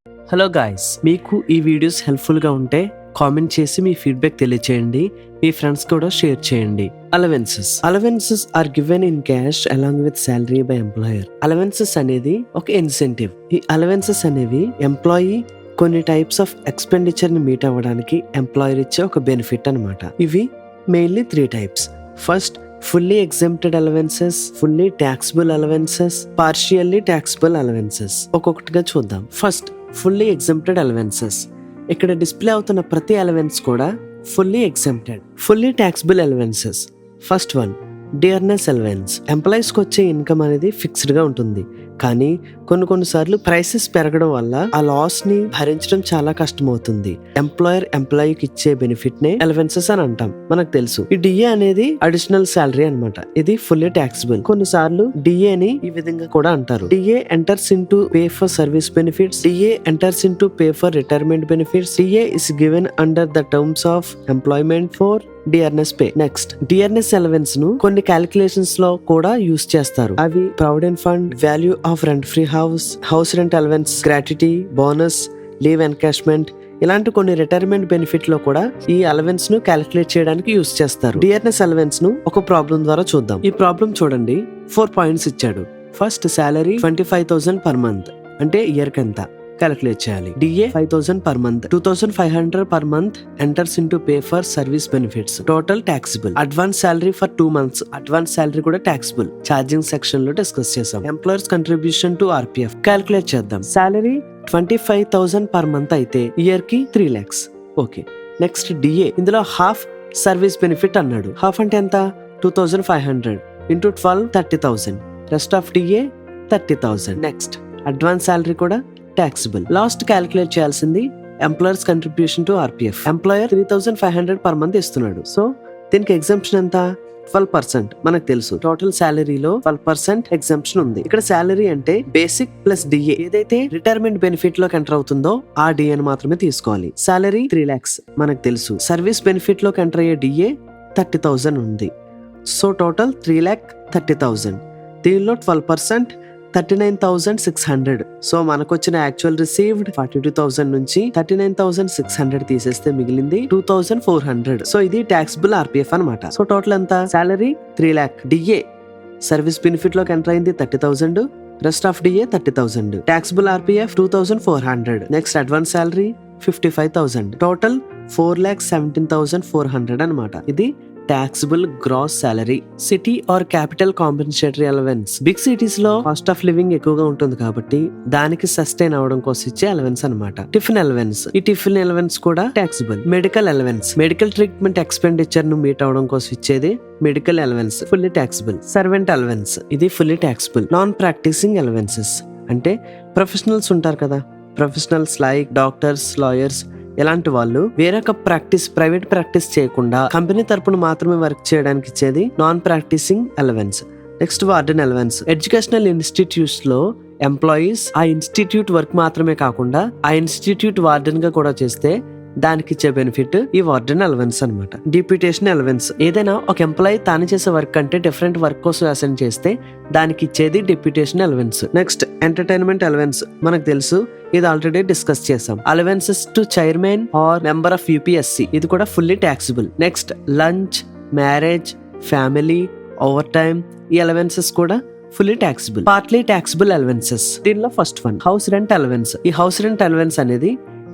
Hello guys, మీకు ఈ videos హెల్ప్ఫుల్గా ఉంటే కామెంట్ చేసి మీ ఫీడ్బ్యాక్ తెలియచేయండి. మీ ఫ్రెండ్స్ కూడా షేర్ చేయండి. Allowances are given in cash along with salary by employer. Allowances అనేది ఒక ఇన్సెంటివ్. ఈ అలవెన్సెస్ అనేవి ఎంప్లాయీ కొన్ని టైప్స్ ఆఫ్ ఎక్స్పెండిచర్ ని మీట్ అవ్వడానికి ఎంప్లాయర్ ఇచ్చే ఒక బెనిఫిట్ అన్నమాట. ఇవి mainly 3 types. First, fully exempted allowances, fully taxable allowances, partially taxable allowances. ఒక్కొక్కటిగా చూద్దాం. First, fully exempted allowances. ఇక్కడ డిస్ప్లే అవుతున్న ప్రతి అలవెన్స్ కూడా fully exempted. fully taxable allowances. First one, dearness allowance. Employees కి వచ్చే ఇన్కమ్ అనేది ఫిక్స్డ్ గా ఉంటుంది, కానీ కొన్నిసార్లు ప్రైసెస్ పెరగడం వల్ల ఆ లాస్ ని భరించడం చాలా కష్టం అవుతుంది. ఎంప్లాయీకి ఇచ్చే బెనిఫిట్ నే అలవెన్సెస్ అని అంటాం. మనకు తెలుసు ఈ డిఏ అనేది అడిషనల్ సాలరీ అన్నమాట. ఇది ఫుల్లీ టాక్సిబుల్. కొన్నిసార్లు డిఏ ని ఈ విధంగా కూడా అంటారు. DA enters into pay for service benefits, DA enters into pay for retirement benefits, DA is given under the terms of employment for DRS pay. Next, DRS allowance ను కొన్ని calculations లో కూడా యూస్ చేస్తారు. అవి provident fund, value of rent free house rent allowance, gratuity, bonus, leave encashment, ఇలాంటి కొన్ని retirement benefit లో కూడా ఈ అలవెన్స్ ను క్యాలిక్యులేట్ చేయడానికి యూస్ చేస్తారు. డిఆర్ఎస్ అలవెన్స్ ను ఒక ప్రాబ్లం ద్వారా చూద్దాం. ఈ ప్రాబ్లం చూడండి, 4 పాయింట్స్ ఇచ్చాడు. ఫస్ట్, సాలరీ 25,000 పర్ మంత్, అంటే ఇయర్ కి ఎంత క్యాలిక్యులేట్ చేయాలి. DA 5,000 per month, 2,500 per month enters into pay for service benefits, total taxable. Advance salary for 2 months, advance salary కూడా టాక్సిబుల్. ఛార్జింగ్ సెక్షన్ లో డిస్కస్ చేసాం. Employer's contribution to RPF calculate చేద్దాం. Salary 25,000 per month అయితే year కి 3 lakhs. Okay. Next, DA. ఇందులో half service benefit అన్నాడు. Half అంటే ఎంత? 2,500 into 12, 30,000. Rest of DA 30,000. Next, advance salary కూడా టాక్సిబుల్. లాస్ట్ క్యాలిక్యులేట్ చేయాల్సింది employer's contribution to RPF. Employer 3,500 per month ఇస్తున్నాడు. సో దీనికి ఎగ్జంప్షన్ ఎంత? 12%. మనకు తెలుసు టోటల్ సాలరీలో 12% ఎగ్జంప్షన్ ఉంది. ఇక్కడ సాలరీ అంటే బేసిక్ ప్లస్ డిఏ. ఏదైతే రిటైర్మెంట్ బెనిఫిట్ లోకి ఎంటర్ అవుతుందో ఆ డిఏని మాత్రమే తీసుకోవాలి. సాలరీ 3 lakhs మనకు తెలుసు. సర్వీస్ బెనిఫిట్ లోకి ఎంటర్ అయ్యే డిఏ 30,000 ఉంది. So total 3,30,000. దీనిలో 12% 39,600. సో మనకు వచ్చిన యాక్చువల్ రిసీవ్డ్ 42,000 నుంచి 39,600 తీసేస్తే మిగిలింది 2,400. సో ఇది టాక్సిబుల్ ఆర్పిఎఫ్ అన్నమాట. సో టోటల్ ఎంత? Salary 3 lakh, DA service benefit లోకి ఎంటర్ అయింది 30,000, rest of DA 30,000, taxable RPF 2,400. Next, advance salary 55,000, total 4,17,400 అన్నమాట. ఇది taxable gross salary. City or capital compensatory allowance. Big cities లో కాస్ట్ ఆఫ్ లివింగ్ ఎక్కువగా ఉంటుంది కాబట్టి దానికి సస్టైన్ అవడం కోసం ఇచ్చే అలవెన్స్ అన్నమాట. Tiffin allowance. ఈ టిఫిన్ అలవెన్స్ కూడా taxable. Medical allowance, medical treatment expenditure ను మీట్ అవడం కోసం ఇచ్చేది medical allowance, fully taxable. Servant allowance, ఇది fully taxable. Non practising allowances అంటే ప్రొఫెషనల్స్ ఉంటారు కదా, ప్రొఫెషనల్స్ లైక్ డాక్టర్స్, లాయర్స్, ఇలాంటి వాళ్ళు వేరొక ప్రైవేట్ ప్రాక్టీస్ చేయకుండా కంపెనీ తరపున మాత్రమే వర్క్ చేయడానికి ఇచ్చేది non practising allowance. Next, warden allowance. Educational institutes లో ఎంప్లాయీస్ ఆ ఇన్స్టిట్యూట్ వర్క్ మాత్రమే కాకుండా ఆ ఇన్స్టిట్యూట్ వార్డెన్ గా కూడా చేస్తే దానికి ఇచ్చే బెనిఫిట్ ఈ వార్డెన్ అలవెన్స్ అనమాట. Deputation allowance. ఏదైనా ఒక ఎంప్లాయీ తాను చేసే వర్క్ అంటే డిఫరెంట్ వర్క్ కోసం అసైన్ చేస్తే దానికి ఇచ్చేది deputation allowance. Next, entertainment allowance. మనకు తెలుసు, ఇది ఆల్రెడీ డిస్కస్ చేసాం. Allowances to chairman or member of UPSC, ఇది కూడా fully taxable. Next, lunch, marriage, family, over time, ఈ అలవెన్సెస్ కూడా fully taxable. Partly taxable allowances. దీనిలో first one, house rent allowance. ఈ హౌస్ రెంట్ అలవెన్స్ అనేది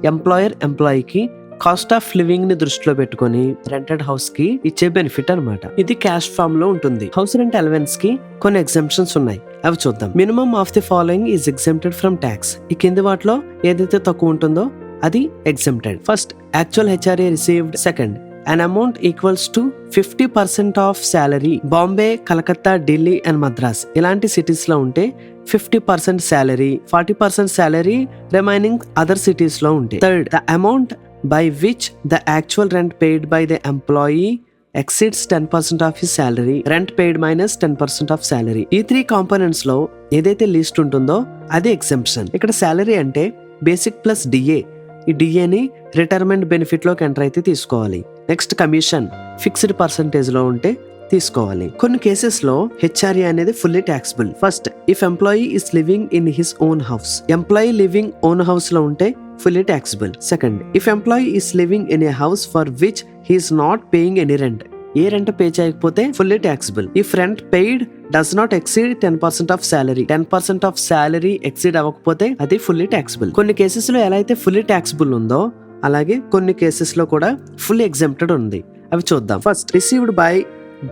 ఎంప్లాయీకి cost of living ని దృష్టిలో పెట్టుకుని రెంటెడ్ హౌస్ కి ఇచ్చే బెనిఫిట్ అన్నమాట. ఇది క్యాష్ ఫామ్ లో ఉంటుంది. హౌస్ రెంట్ అలవెన్స్ కి కొన్ని ఎగ్జంప్షన్స్ ఉన్నాయి, అవి చూద్దాం. Minimum of the following is exempted from tax. ఈ కింది వాటిలో ఏదైతే తక్కువ ఉంటుందో అది exempted. First, actual HRA received. Second, an amount equals to 50% of salary. Bombay, Calcutta, Delhi and Madras ఇలాంటి సిటీస్ లో ఉంటే 50% salary, 40% salary remaining other cities లో ఉంటాయి. Third, the amount by which the actual rent paid by the employee exceeds 10% of his salary, rent paid minus 10% of salary. ఈ 3 components లో ఏదైతే list ఉంటుందో అది ఎగ్జంప్షన్. ఇక్కడ సాలరీ అంటే బేసిక్ ప్లస్ డిఏ. ఈ డిఏని రిటైర్మెంట్ బెనిఫిట్ లోకి ఎంటర్ అయితే తీసుకోవాలి. నెక్స్ట్, కమిషన్ ఫిక్స్డ్ పర్సంటేజ్ లో ఉంటే తీసుకోవాలి. కొన్ని కేసెస్ లో హెచ్ఆర్ఏ అనేది fully taxable. First, if employee is living in his own house. Employee living own house లో ఉంటే fully taxable. Second, if employee is living in a house for which he is not paying any rent. ఏ rent pay చేయకపోతే fully taxable. If rent paid does not exceed 10% of salary. 10% of salary exceed అవ్వకపోతే అది fully taxable. కొన్ని cases లో ఎలా అయితే fully taxable ఉందో అలాగే కొన్ని కేసెస్ లో కూడా ఫుల్లీ ఎగ్జెంప్టెడ్ ఉంది. అవి చూద్దాం. First, received by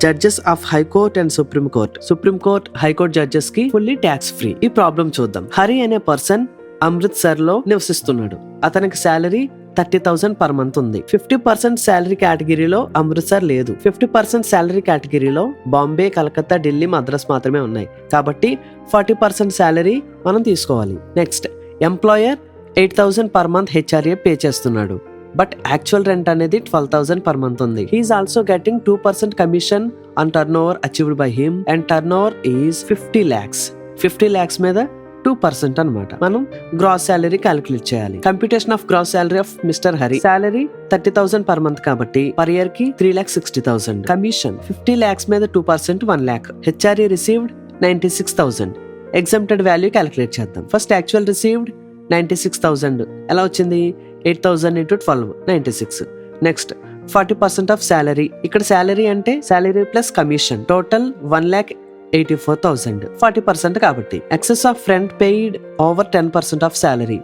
judges of high court and supreme court. Supreme court, high court judges కి ఫుల్లీ ట్యాక్స్ ఫ్రీ. ఈ ప్రాబ్లం చూద్దాం. హరి అనే పర్సన్ అమృత్సర్ లో నివసిస్తున్నాడు. అతనికి శాలరీ 30,000 పర్ మంత్ ఉంది. 50% శాలరీ కేటగిరీలో అమృత్సర్ లేదు. 50% శాలరీ కేటగిరీలో బాంబే, కలకత్తా, ఢిల్లీ, మద్రాస్ మాత్రమే ఉన్నాయి. కాబట్టి 40% శాలరీ మనం తీసుకోవాలి. Next, employer 8,000 per month HRA pay చేస్తున్నాడు. బట్ యాక్చువల్ రెంట్ అనేది 12,000 పర్ మంత్ ఉంది. He is also getting 2% commission on turnover achieved by him and turnover is 50 lakhs. 50 lakhs మీద 2% అనమాట. మనం గ్రాస్ శాలరీ క్యాలిక్యులేట్ చేయాలి. Computation of gross salary of mister Hari. Salary 30,000 per month కాబట్టి per year కి 3,60,000. Commission 50 lakhs మీద 2% 1 lakh. HRA received 96,000. Exempted value calculate చేద్దాం. First, actual received 96,000 ఎలా వచ్చింది? 8,000 into 12 96. Next, 40% of salary. ఇక్కడ శాలరీ అంటే శాలరీ ప్లస్ కమిషన్. టోటల్ 1,84,000. 40% కాబట్టి. Excess of rent paid over 10% of salary.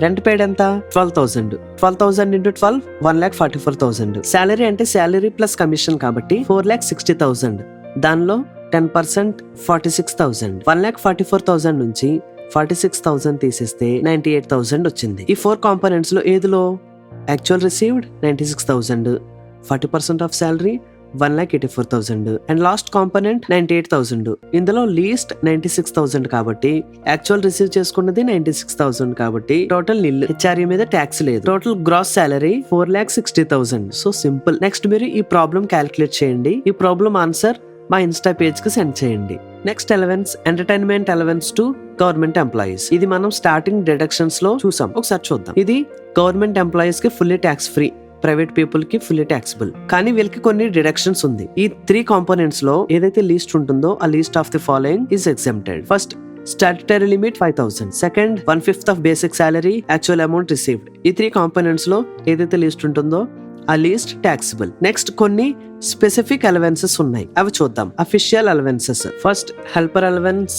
Rent paid ఎంత? 12,000. 12,000 into 12 1,44,000. Salary అంటే salary plus commission కాబట్టి 4,60,000. దానిలో 10% 46,000. 1,44,000 నుంచి 46,000 తీసేస్తే 98,000 వచ్చింది. ఈ 4 కాంపోనెంట్స్ లో ఏదిలో? Actual received 96,000, 40% of salary 1,84,000 and last component 98,000. ఇందులో లీస్ట్ 96,000 కాబట్టి యాక్చువల్ రిసీవ్ చేసుకున్నది 96,000 కాబట్టి టోటల్ నిల్. హెచ్ఆర్ఏ మీద ట్యాక్స్ లేదు. Total gross salary 4,60,000. So simple. Next, మీరు ఈ ప్రాబ్లం క్యాలిక్యులేట్ చేయండి. ఈ ప్రాబ్లం ఆన్సర్ మా ఇన్స్టా పేజ్ కి సెండ్ చేయండి. Next, allowance, entertainment allowance to government employees. ఇది మనం స్టార్టింగ్ డిడక్షన్స్ లో చూసాం. ఒకసారి చూద్దాం. ఇది గవర్నమెంట్ ఎంప్లాయీస్ కి fully tax free, private people కి ఫుల్లీ ట్యాక్సిబుల్. కానీ వీళ్ళకి కొన్ని డిడక్షన్స్ ఉంది. ఈ 3 కాంపోనెంట్స్ లో ఏదైతే లీస్ట్ ఉంటుందో ఆ least of the following is exempted. First, statutory limit 5,000. Second, 1/5 of basic salary, actual amount received. ఈ 3 కాంపోనెంట్స్ లో ఏదైతే లీస్ట్ ఉంటుందో ఆ లీస్ట్ ట్యాక్సిబుల్. నెక్స్ట్, కొన్ని స్పెసిఫిక్ అలవెన్సెస్ ఉన్నాయి. అవి చూద్దాం. Official allowances. First, helper allowance.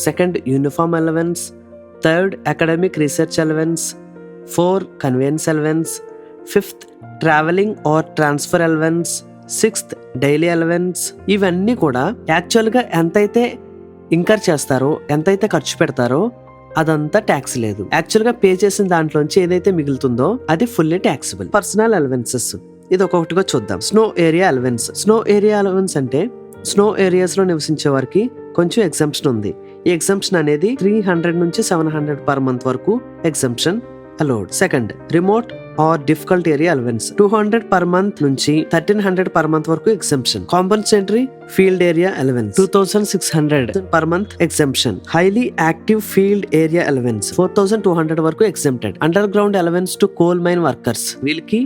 Second, uniform allowance. Third, academic research allowance. 4, convenience allowance. 5th, travelling or transfer allowance. 6th, daily allowance. ఇవన్నీ కూడా యాక్చువల్ గా ఎంతైతే ఇంకర్ చేస్తారో, ఎంతైతే ఖర్చు పెడతారో అదంతా ట్యాక్స్ లేదు. యాక్చువల్ గా పే చేసిన దాంట్లోంచి ఏదైతే మిగులుతుందో అది ఫుల్లీ ట్యాక్సిబుల్. పర్సనల్ అలవెన్సెస్, ఇది ఒక్కొక్కటిగా చూద్దాం. Snow area allowance. Snow area allowance అంటే స్నో ఏరియాస్ లో నివసించే వారికి కొంచెం ఎగ్జంప్షన్ ఉంది. ఈ ఎగ్జంప్షన్ అనేది 300 నుంచి 700 పర్ మంత్ వరకు exemption allowed. Second, remote or difficult area allowance. 200 per month నుంచి 1,300 పర్ మంత్ వరకు exemption. Compensatory field area allowance 2,600 per month exemption. Highly active field area allowance 4,200 వరకు exempted. Underground allowance to coal mine workers, వీళ్ళకి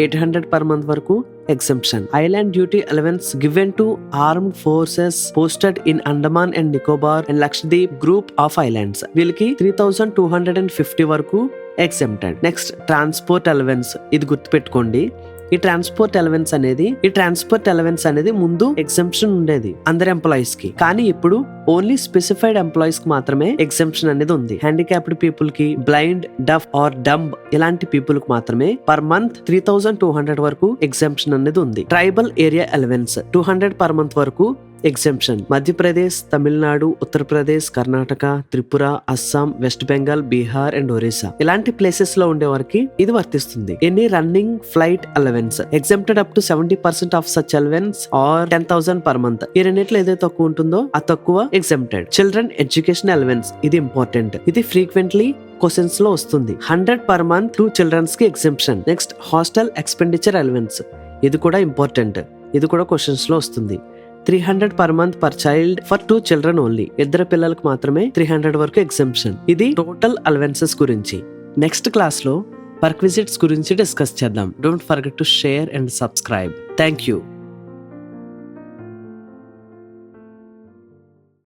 800 per month వరకు exemption. Island duty allowance given to armed forces posted in Andaman and Nicobar and Lakshadweep group of islands, వీళ్ళకి 3,250 వరకు exempted. Next, transport allowance. ఇది గుర్తుపెట్టుకోండి. ఈ transport allowance అనేది ముందు exemption ఉండేది అందరి ఎంప్లాయీస్ కి, కానీ ఇప్పుడు ఓన్లీ స్పెసిఫైడ్ ఎంప్లాయీస్ కి మాత్రమే ఎగ్జంప్షన్ అనేది ఉంది. హ్యాండిక్యాప్డ్ పీపుల్ కి, బ్లైండ్, డఫ్ ఆర్ డంబ్ ఇలాంటి పీపుల్ కి మాత్రమే పర్ మంత్ 3,200 వరకు ఎగ్జంప్షన్ అనేది ఉంది. Tribal area allowance 200 per month వరకు exemption. Madhya Pradesh, Tamil Nadu, Uttar Pradesh, Karnataka, Tripura, Assam, west Bengal, Bihar and Orissa ఇలాంటి ప్లేసెస్ లో ఉండే వారికి ఇది వర్తిస్తుంది. Any running flight allowance exempted up to 70% of such allowance or 10,000 per month. ఈ రెండిట్లో ఏదైతే తక్కువ ఉంటుందో ఆ తక్కువ ఎగ్జెంప్టెడ్. చిల్డ్రన్ ఎడ్యుకేషన్ అలవెన్స్, ఇది ఇంపార్టెంట్. ఇది ఫ్రీక్వెంట్లీ క్వశ్చన్స్ లో వస్తుంది. 100 పర్ మంత్ 2 చిల్డ్రన్స్ కి exemption. Next, hostel expenditure allowance, ఇది కూడా ఇంపార్టెంట్. ఇది కూడా క్వశ్చన్స్ లో వస్తుంది. 300 per month per child for 2 children only. ఇద్దరు పిల్లలకు మాత్రమే 300 వరకు ఎగ్జంప్షన్. ఇది టోటల్ అలవెన్సెస్ గురించి. నెక్స్ట్ క్లాస్ లో పర్క్విజిట్స్ గురించి డిస్కస్ చేద్దాం. Don't forget to share and subscribe. Thank you.